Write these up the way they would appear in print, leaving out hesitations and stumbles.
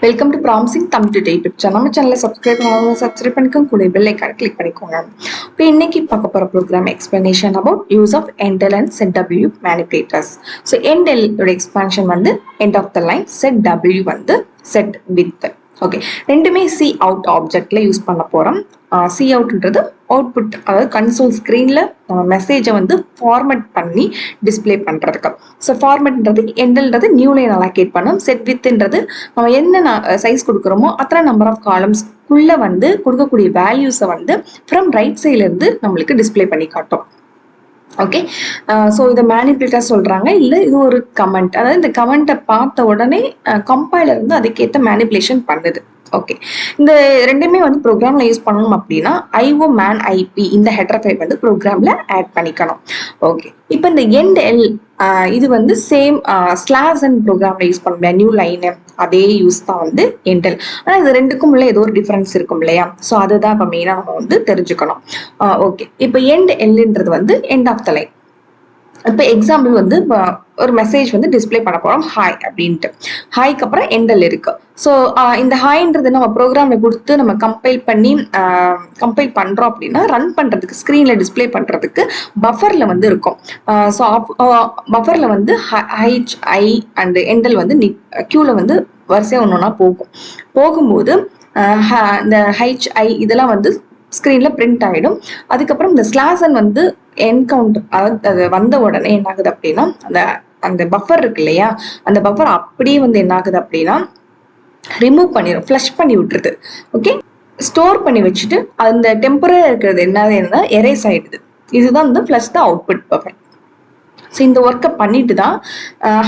Welcome to promising Tamil today YouTube channel. நம்ம சேனலை subscribe பண்ணிக்கோங்க, கூட பெல் ஐக்கானை கிளிக் பண்ணிக்கோங்க. இப்போ இன்னைக்கு பார்க்க போகிற program explanation about use of endl and setw manipulators. So endl ஓட எக்ஸ்பான்ஷன் வந்து end of the line, setw வந்து set with. ஓகே, ரெண்டுமே சி அவுட் ஆப்ஜெக்ட்ல யூஸ் பண்ண போறோம். சி அவுட்ன்றது அவுட்புட், அதாவது கன்சோல் ஸ்க்ரீன்ல மெசேஜை வந்து ஃபார்மேட் பண்ணி டிஸ்பிளே பண்றதுக்கு. ஸோ ஃபார்மேட்ன்றது எண்டல்ன்றது நியூ லைன் அலோகேட் பண்ணும். செட் வித்ன்றது நம்ம என்ன சைஸ் கொடுக்குறோமோ அத்தனை நம்பர் ஆஃப் காலம்ஸ்க்குள்ள வந்து கொடுக்கக்கூடிய வேல்யூஸை வந்து ஃப்ரம் ரைட் சைட்ல இருந்து நம்மளுக்கு டிஸ்பிளே பண்ணி காட்டும். ஓகே, ஸோ இதை மேனிபுலேட்டர் சொல்றாங்க, இல்லை இது ஒரு கமெண்ட். அதாவது இந்த கமெண்ட்டை பார்த்த உடனே கம்பைலர் வந்து அதுக்கேற்ற மேனிபுலேஷன் பண்ணுது. ஓகே, இந்த ரெண்டுமே வந்து ப்ரோக்ராம்ல யூஸ் பண்ணணும் அப்படின்னா ஐஓ மேன் ஐபி இந்த ஹெடர் ஃபைல் வந்து ப்ரோக்ராம்ல ஆட் பண்ணிக்கணும். ஓகே, இப்போ இந்த endl இது வந்து சேம் ஸ்லாஷ் அண்ட் ப்ரோக்ராம்ல யூஸ் பண்ண முடியாது. நியூ லைனு அதே யூஸ் தான் வந்து endl. ஆனால் இது ரெண்டுக்கும் உள்ள ஏதோ ஒரு டிஃபரன்ஸ் இருக்கும் இல்லையா? ஸோ அதுதான் இப்போ மெயினாக நம்ம வந்து தெரிஞ்சுக்கணும். ஓகே, இப்போ endl வந்து எண்ட் ஆஃப் த லைன். இப்போ எக்ஸாம்பிள் வந்து ஒரு மெசேஜ் வந்து டிஸ்பிளே பண்ண போறோம், ஹாய் அப்படின்ட்டு. ஹாய்க்கு அப்புறம் endl இருக்கு. ஸோ இந்த ஹாய்ன்றது நம்ம ப்ரோக்ராம்ல கொடுத்து நம்ம கம்பைல் பண்றோம் அப்படின்னா ரன் பண்றதுக்கு, ஸ்க்ரீன்ல டிஸ்பிளே பண்றதுக்கு பஃபர்ல வந்து இருக்கும். ஸோ பஃபர்ல வந்து ஹைச் ஐ அண்ட் endl வந்து கியூல வந்து வரிசையா ஒன்னொன்னா போகும்போது இந்த ஹைச் ஐ இதெல்லாம் வந்து ஸ்க்ரீன்ல பிரிண்ட் ஆகிடும். அதுக்கப்புறம் இந்த ஸ்லாஷன் வந்து என்கவுண்ட், அதாவது அது வந்த உடனே என்ன ஆகுது அப்படின்னா அந்த பஃபர் இருக்கு இல்லையா, அந்த பஃபர் அப்படியே வந்து என்ன ஆகுது அப்படின்னா ரிமூவ் பண்ணிடும், ஃப்ளஷ் பண்ணி விட்டுருது. ஓகே, ஸ்டோர் பண்ணி வச்சுட்டு அந்த டெம்பரரி இருக்கிறது என்ன எரேஸ் ஆயிடுது. இதுதான் வந்து flush the output buffer. So இந்த ஒர்க்கை பண்ணிட்டு தான்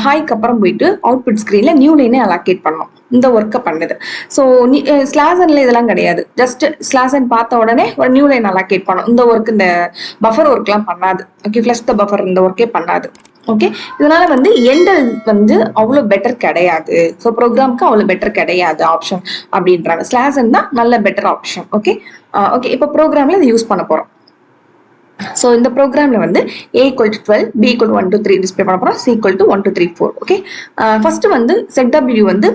ஹாய்க்கு அப்புறம் போயிட்டு அவுட்புட் ஸ்க்ரீன்ல நியூ லைனே அலோகேட் பண்ணணும். இந்த ஒர்க்கை பண்ணுது. ஸோ ஸ்லாஷன்ல இதெல்லாம் கிடையாது. ஜஸ்ட் ஸ்லாஷன் பார்த்த உடனே ஒரு நியூ லைன் அலோகேட் பண்ணணும். இந்த ஒர்க், இந்த பஃபர் ஒர்க்லாம் பண்ணாது. ஓகே, ஃப்ளஷ் த பஃபர் இந்த ஒர்க்கே பண்ணாது. ஓகே, இதனால வந்து endl வந்து அவ்வளோ பெட்டர் கிடையாது. ஸோ ப்ரோக்ராம்க்கு அவ்வளோ பெட்டர் கிடையாது ஆப்ஷன் அப்படின்றாங்க. ஸ்லாஷன் தான் நல்ல பெட்டர் ஆப்ஷன். ஓகே, இப்போ ப்ரோக்ராம்ல இதை யூஸ் பண்ண போறோம். ஸோ இந்த ப்ரோக்ராம்ல வந்து a = 12, b = 1 2 3 டிஸ்பிளே பண்ண போறோம், c = 1 2 3 4. ஓகே, ஃபர்ஸ்ட் வந்து setw வந்து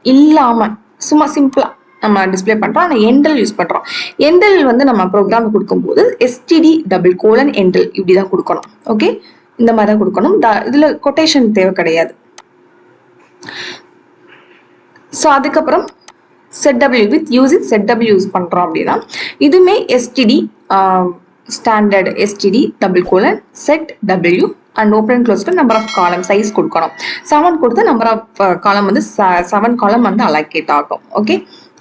இல்லாம சும்மா சிம்பிளா நம்ம டிஸ்பிளே பண்றோம். ஆனால் endl யூஸ் பண்றோம். endl வந்து நம்ம ப்ரோக்ராம் கொடுக்கும்போது std::endl இப்படிதான் கொடுக்கணும். ஓகே, இந்த மாதிரி தான் கொடுக்கணும். இதுல கொட்டேஷன் தேவை கிடையாது. ஸோ அதுக்கப்புறம் setw with using setw use பண்றோம் அப்படின்னா இதுமே std standard std::setw and open close number of column size கொடுக்கணும். 7 கொடுத்து நம்பர் ஆஃப் காலம் வந்து 7 காலம் வந்து அலோகேட் ஆகும். ஓகே,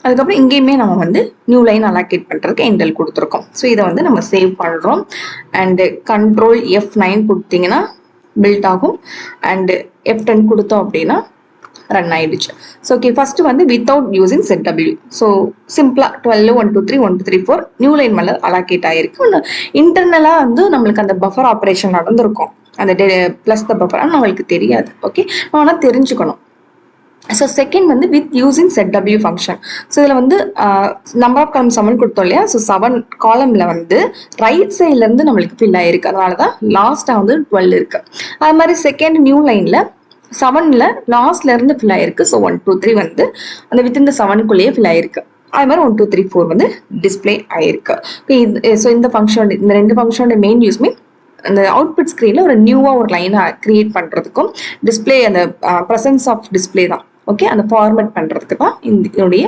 அதுக்கப்புறம் இங்கேயுமே நம்ம வந்து நியூ லைன் அலோகேட் பண்றதுக்கு endl கொடுத்துருக்கோம். ஸோ இதை வந்து நம்ம சேவ் பண்றோம். அண்ட் கண்ட்ரோல் F9 கொடுத்தீங்கன்னா பில்ட் ஆகும். அண்ட் F10 கொடுத்தோம் அப்படின்னா ரன் ஆயிடுச்சு. ஸோ ஓகே, ஃபர்ஸ்ட் வந்து வித்தவுட் யூசிங் setw. ஸோ சிம்பிளா 12 1 2 3 1 2 3 4 நியூ லைன் மேல அலோகேட் ஆயிருக்கு. இன்டர்னலா வந்து நம்மளுக்கு அந்த பஃபர் ஆப்ரேஷன் நடந்திருக்கும், அந்த பிளஸ் த பஃபர் நம்மளுக்கு தெரியாது. ஓகே, ஆனால் தெரிஞ்சுக்கணும். ஸோ செகண்ட் வந்து with using setw function. So இதில் வந்து நம்பர் ஆஃப் காலம் 7 கொடுத்தோம் இல்லையா? ஸோ 7 காலம்ல வந்து ரைட் சைட்ல இருந்து நம்மளுக்கு ஃபில் ஆயிருக்கு. அதனாலதான் லாஸ்டா வந்து 12 இருக்கு. அது மாதிரி செகண்ட் நியூ லைன்ல 7ல லாஸ்ட்ல இருந்து ஃபில் ஆயிருக்கு. ஸோ 1 2 3 வந்து அந்த வித்தின் த 7க்குள்ளேயே ஃபில் ஆயிருக்கு. அது மாதிரி 1 2 3 4 வந்து டிஸ்பிளே ஆயிருக்கு. ஸோ இந்த ஃபங்க்ஷன், இந்த ரெண்டு ஃபங்க்ஷனோட மெயின் யூஸ்மே அந்த அவுட்புட் ஸ்க்ரீன்ல ஒரு நியூவா ஒரு லைனை கிரியேட் பண்றதுக்கும் டிஸ்பிளே அந்த ப்ரெசன்ஸ் ஆஃப் டிஸ்பிளே தான். ஓகே, அந்த ஃபார்மேட் பண்றதுக்கு தான் இதனுடைய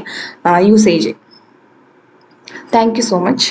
யூசேஜ். Thank you so much.